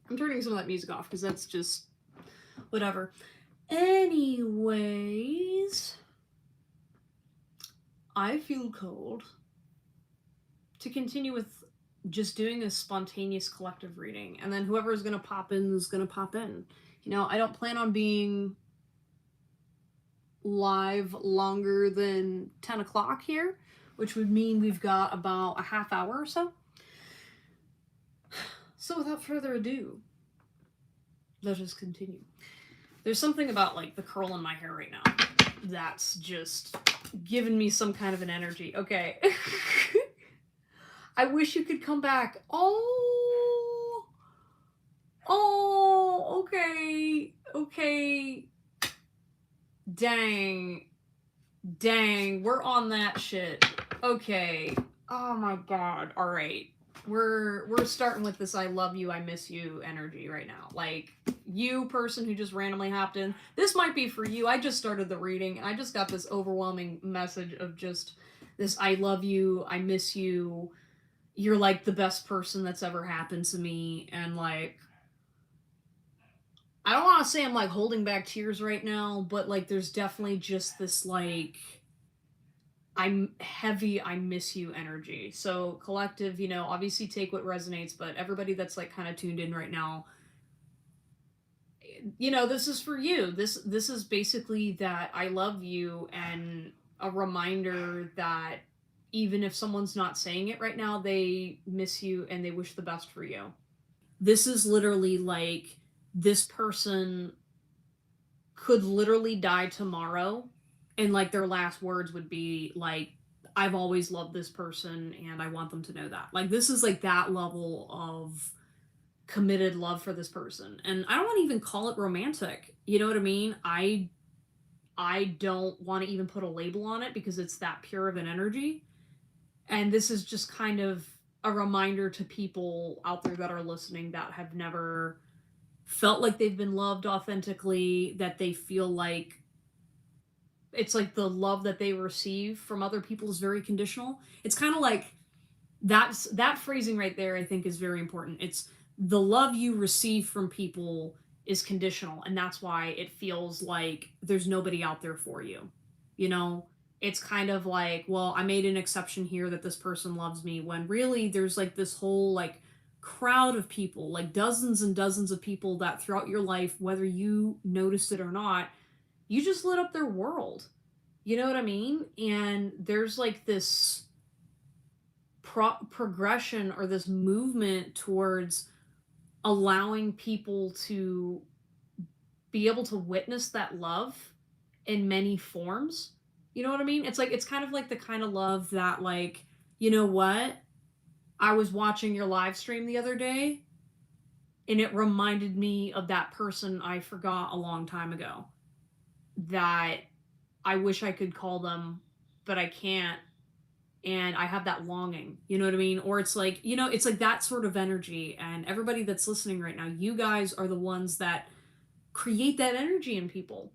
I'm turning some of that music off because that's just whatever. Anyways, I feel cold to continue with just doing a spontaneous collective reading, and then whoever is going to pop in is going to pop in. You know, I don't plan on being live longer than 10 o'clock here, which would mean we've got about a half hour or so. So without further ado, let us continue. There's something about like the curl in my hair right now that's just giving me some kind of an energy. Okay. I wish you could come back. Oh, okay. Okay. Dang. We're on that shit. Okay. Oh my god. All right. We're starting with this I love you, I miss you energy right now. Like, you person who just randomly hopped in, this might be for you. I just started the reading and I just got this overwhelming message of just this I love you, I miss you. You're like the best person that's ever happened to me, and like I don't want to say I'm like holding back tears right now, but like there's definitely just this like I'm heavy, I miss you energy. So, collective, you know, obviously take what resonates, but everybody that's like kind of tuned in right now, you know, this is for you. This is basically that I love you, and a reminder that even if someone's not saying it right now, they miss you and they wish the best for you. This is literally like this person could literally die tomorrow, and like their last words would be like, I've always loved this person and I want them to know that. Like, this is like that level of committed love for this person. And I don't want to even call it romantic. You know what I mean? I don't want to even put a label on it because it's that pure of an energy. And this is just kind of a reminder to people out there that are listening that have never felt like they've been loved authentically, that they feel like it's like the love that they receive from other people is very conditional. It's kind of like that phrasing right there I think is very important. It's the love you receive from people is conditional, and that's why it feels like there's nobody out there for you. You know, it's kind of like, well, I made an exception here that this person loves me, when really there's like this whole like crowd of people, like dozens and dozens of people that throughout your life, whether you noticed it or not, you just lit up their world. You know what I mean? And there's like this progression or this movement towards allowing people to be able to witness that love in many forms. You know what I mean? It's like, it's kind of like the kind of love that, like, you know what? I was watching your live stream the other day and it reminded me of that person I forgot a long time ago, that I wish I could call them, but I can't. And I have that longing, you know what I mean? Or it's like, you know, it's like that sort of energy. And everybody that's listening right now, you guys are the ones that create that energy in people.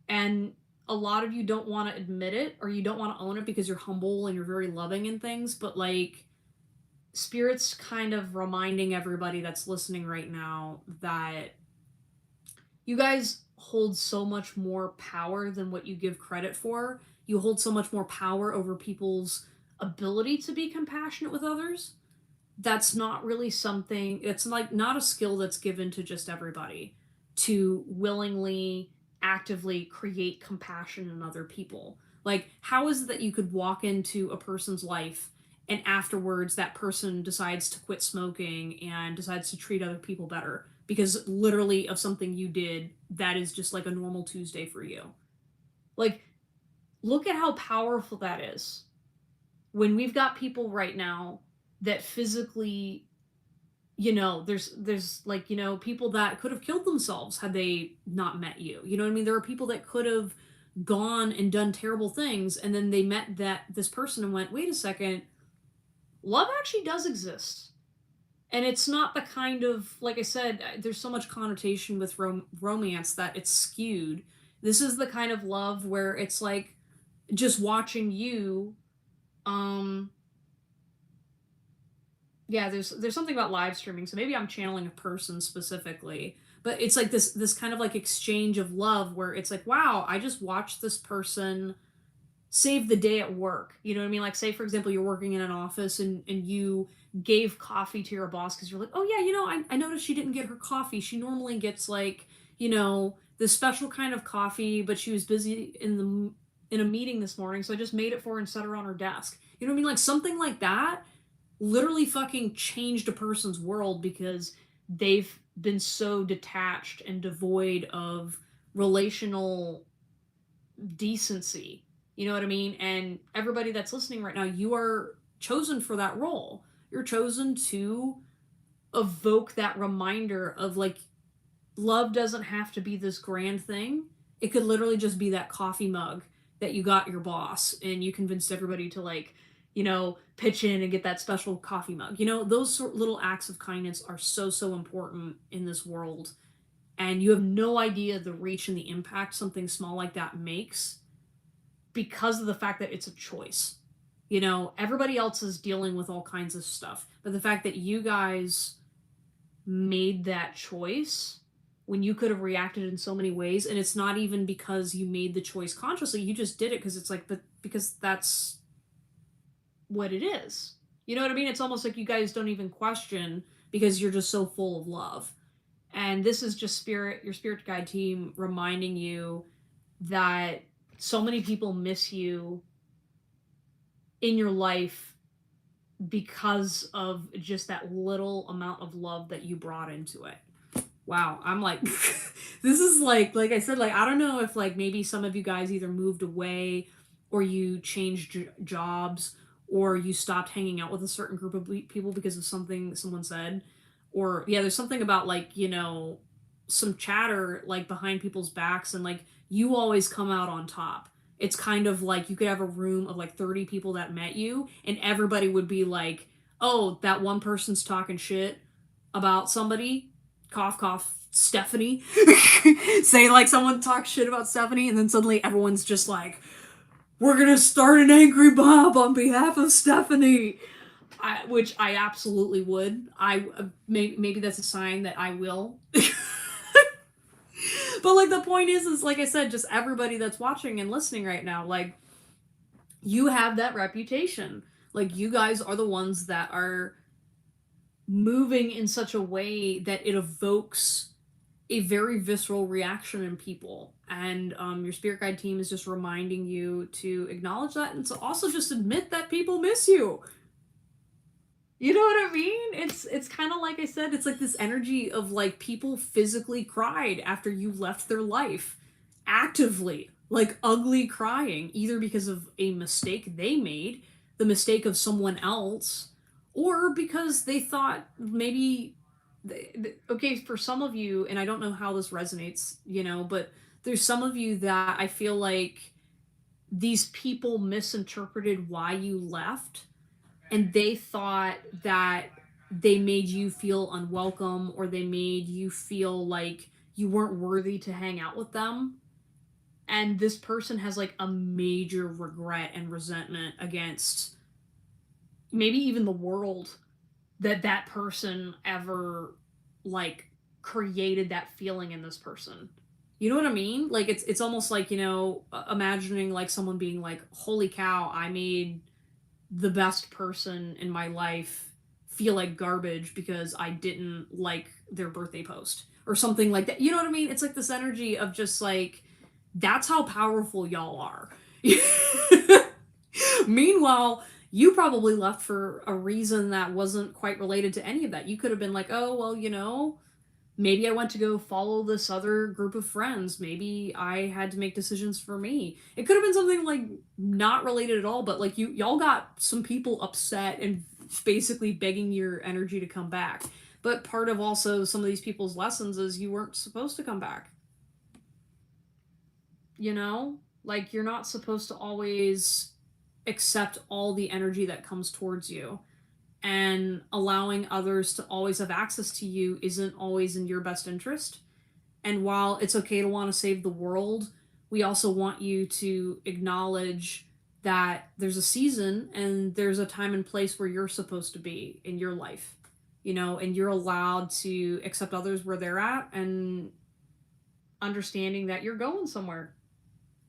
And a lot of you don't want to admit it, or you don't want to own it because you're humble and you're very loving and things. But like, Spirit's kind of reminding everybody that's listening right now that you guys hold so much more power than what you give credit for. You hold so much more power over people's ability to be compassionate with others. That's not really something, it's like not a skill that's given to just everybody, to willingly, actively create compassion in other people. Like, how is it that you could walk into a person's life and afterwards that person decides to quit smoking and decides to treat other people better because literally of something you did that is just like a normal Tuesday for you? Like, look at how powerful that is. When we've got people right now that physically, you know, there's like, you know, people that could have killed themselves had they not met you. You know what I mean? There are people that could have gone and done terrible things, and then they met this person and went, wait a second, love actually does exist. And it's not the kind of, like I said, there's so much connotation with romance that it's skewed. This is the kind of love where it's like just watching you, um Yeah, there's something about live streaming. So maybe I'm channeling a person specifically, but it's like this kind of like exchange of love where it's like, wow, I just watched this person save the day at work. You know what I mean? Like, say for example, you're working in an office and you gave coffee to your boss because you're like, oh yeah, I noticed she didn't get her coffee. She normally gets like, this special kind of coffee, but she was busy in a meeting this morning, so I just made it for her and set her on her desk. You know what I mean? Like something like that literally fucking changed a person's world because they've been so detached and devoid of relational decency. You know what I mean? And everybody that's listening right now, you are chosen for that role. You're chosen to evoke that reminder of like, love doesn't have to be this grand thing. It could literally just be that coffee mug that you got your boss and you convinced everybody to like, pitch in and get that special coffee mug. Those little acts of kindness are so, so important in this world. And you have no idea the reach and the impact something small like that makes because of the fact that it's a choice. Everybody else is dealing with all kinds of stuff. But the fact that you guys made that choice when you could have reacted in so many ways, and it's not even because you made the choice consciously, you just did it because it's like, but because that's what it is. You know what I mean? It's almost like you guys don't even question because you're just so full of love. And this is just your spirit guide team reminding you that so many people miss you in your life because of just that little amount of love that you brought into it. Wow, I'm like, this is like I said, like, I don't know if like maybe some of you guys either moved away or you changed jobs or you stopped hanging out with a certain group of people because of something someone said. Or, yeah, there's something about like, some chatter like behind people's backs and like you always come out on top. It's kind of like you could have a room of like 30 people that met you and everybody would be like, oh, that one person's talking shit about somebody, cough cough, Stephanie. Say like someone talks shit about Stephanie and then suddenly everyone's just like, we're gonna start an angry mob on behalf of Stephanie. Which I absolutely would. Maybe that's a sign that I will. But like the point is like I said, just everybody that's watching and listening right now, like, you have that reputation. Like, you guys are the ones that are moving in such a way that it evokes a very visceral reaction in people. And your spirit guide team is just reminding you to acknowledge that and to also just admit that people miss you. You know what I mean? It's kind of like I said, it's like this energy of like people physically cried after you left their life. Actively, like ugly crying, either because of a mistake they made, the mistake of someone else, or because they thought maybe okay, for some of you, and I don't know how this resonates, but there's some of you that I feel like these people misinterpreted why you left and they thought that they made you feel unwelcome or they made you feel like you weren't worthy to hang out with them. And this person has like a major regret and resentment against maybe even the world that that person ever like created that feeling in this person. You know what I mean? Like it's almost like, imagining like someone being like, "Holy cow, I made the best person in my life feel like garbage because I didn't like their birthday post," or something like that. You know what I mean? It's like this energy of just like, that's how powerful y'all are. Meanwhile, you probably left for a reason that wasn't quite related to any of that. You could have been like, oh, well, maybe I went to go follow this other group of friends. Maybe I had to make decisions for me. It could have been something like not related at all, but like y'all got some people upset and basically begging your energy to come back. But part of also some of these people's lessons is you weren't supposed to come back. Like you're not supposed to always accept all the energy that comes towards you. And allowing others to always have access to you isn't always in your best interest. And while it's okay to want to save the world, we also want you to acknowledge that there's a season and there's a time and place where you're supposed to be in your life, and you're allowed to accept others where they're at and understanding that you're going somewhere.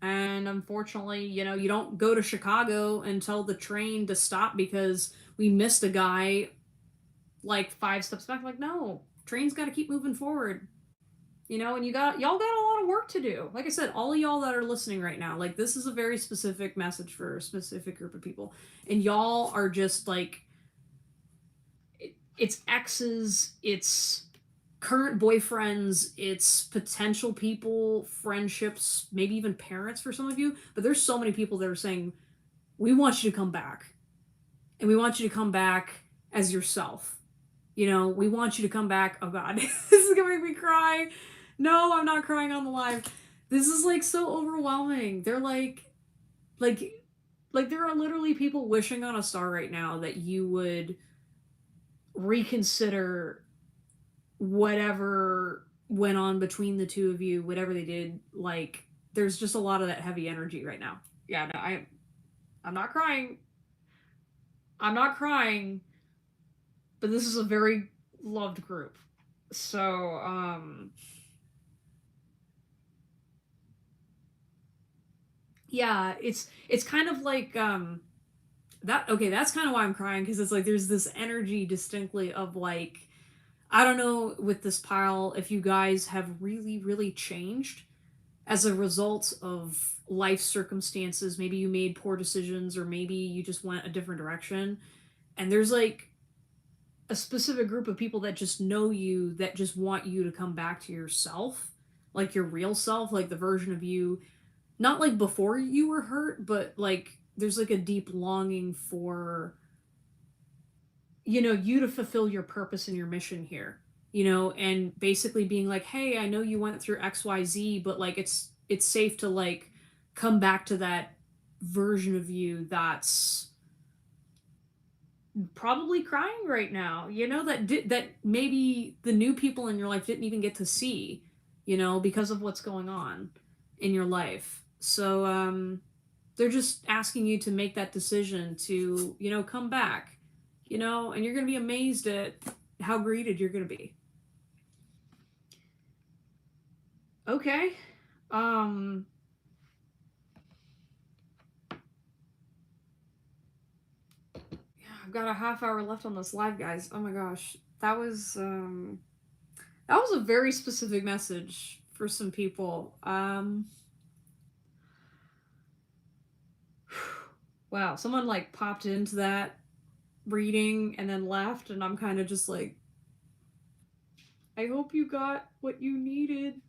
And unfortunately, you don't go to Chicago and tell the train to stop because we missed a guy like 5 steps back. Like, no, train's got to keep moving forward. And y'all got a lot of work to do. Like I said, all of y'all that are listening right now, like this is a very specific message for a specific group of people. And y'all are just like it's exes, it's current boyfriends, it's potential people, friendships, maybe even parents for some of you. But there's so many people that are saying, we want you to come back. And we want you to come back as yourself. We want you to come back. Oh God, this is gonna make me cry. No, I'm not crying on the live. This is like so overwhelming. They're like, there are literally people wishing on a star right now that you would reconsider whatever went on between the two of you, whatever they did. Like, there's just a lot of that heavy energy right now. Yeah, no, I'm not crying. I'm not crying, but this is a very loved group. So, yeah, it's kind of like that. Okay, that's kind of why I'm crying, because it's like there's this energy distinctly of like, I don't know, with this pile, if you guys have really really changed as a result of life circumstances. Maybe you made poor decisions, or maybe you just went a different direction, and there's like a specific group of people that just know you, that just want you to come back to yourself, like your real self, like the version of you, not like before you were hurt, but like there's like a deep longing for you to fulfill your purpose and your mission here, and basically being like, hey, I know you went through XYZ, but like it's safe to like come back to that version of you that's probably crying right now, that maybe the new people in your life didn't even get to see, because of what's going on in your life. So they're just asking you to make that decision to, come back, and you're going to be amazed at how greeted you're going to be. Okay. Um yeah, I've got a half hour left on this live, guys. Oh my gosh. That was a very specific message for some people. Wow, someone like popped into that reading and then left, and I'm kind of just like, I hope you got what you needed,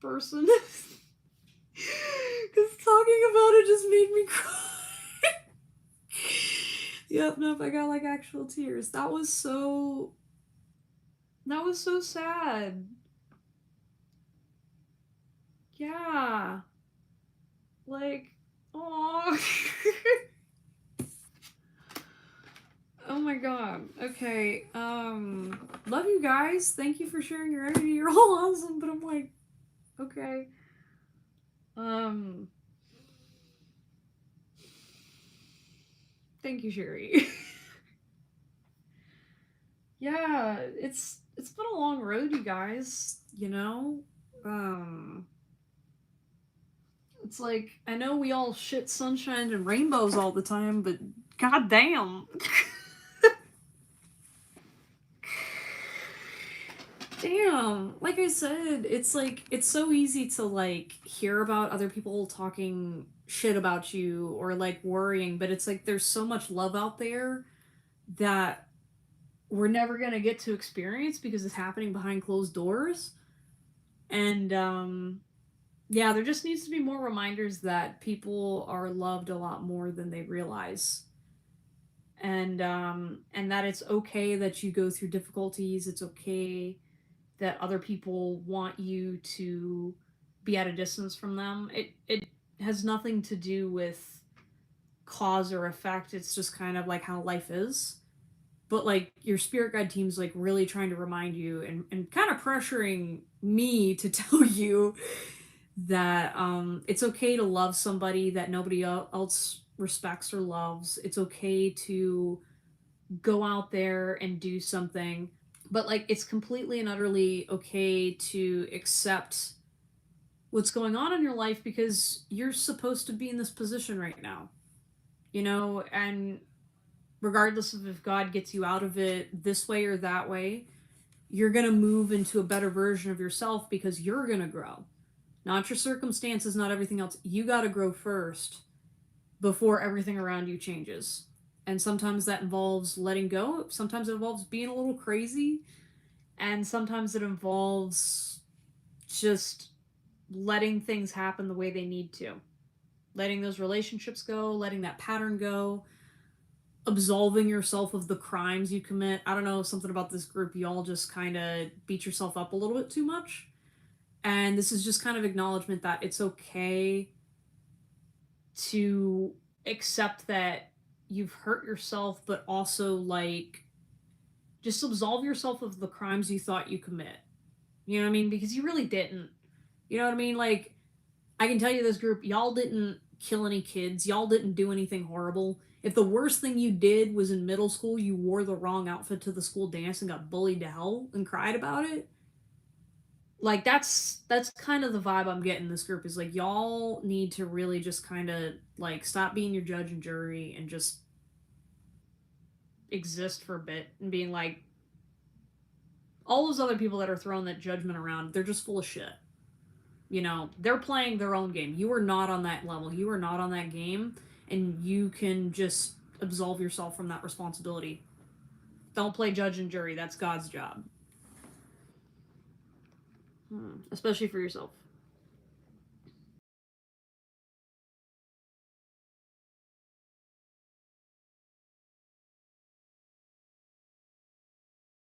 person. Because talking about it just made me cry. Yep, nope, I got like actual tears. That was so sad. Yeah. Like, oh. Oh my god. Okay. Love you guys. Thank you for sharing your energy. You're all awesome, but I'm like, okay. Um Thank you, Sherry. Yeah, it's been a long road, you guys. Um it's like, I know we all shit sunshine and rainbows all the time, but goddamn. Damn. Like I said, it's like it's so easy to like hear about other people talking shit about you or like worrying, but it's like there's so much love out there that we're never going to get to experience because it's happening behind closed doors. And yeah, there just needs to be more reminders that people are loved a lot more than they realize. And that it's okay that you go through difficulties. It's okay that other people want you to be at a distance from them. It has nothing to do with cause or effect. It's just kind of like how life is. But like your spirit guide team's like really trying to remind you and kind of pressuring me to tell you that it's okay to love somebody that nobody else respects or loves. It's okay to go out there and do something. But like it's completely and utterly okay to accept what's going on in your life because you're supposed to be in this position right now. You know, and regardless of if God gets you out of it this way or that way, you're going to move into a better version of yourself because you're going to grow. Not your circumstances, not everything else. You got to grow first before everything around you changes. And sometimes that involves letting go. Sometimes it involves being a little crazy. And sometimes it involves just letting things happen the way they need to. Letting those relationships go, letting that pattern go, absolving yourself of the crimes you commit. I don't know, something about this group, y'all just kind of beat yourself up a little bit too much. And this is just kind of acknowledgement that it's okay to accept that you've hurt yourself, but also like just absolve yourself of the crimes you thought you commit. You know what I mean? Because you really didn't. You know what I mean? Like, I can tell you this group, y'all didn't kill any kids. Y'all didn't do anything horrible. If the worst thing you did was in middle school, you wore the wrong outfit to the school dance and got bullied to hell and cried about it. Like that's kind of the vibe I'm getting in this group is like y'all need to really just kind of like stop being your judge and jury and just exist for a bit and being like all those other people that are throwing that judgment around, they're just full of shit. You know, they're playing their own game. You are not on that level. You are not on that game, and you can just absolve yourself from that responsibility. Don't play judge and jury. That's God's job. Especially for yourself.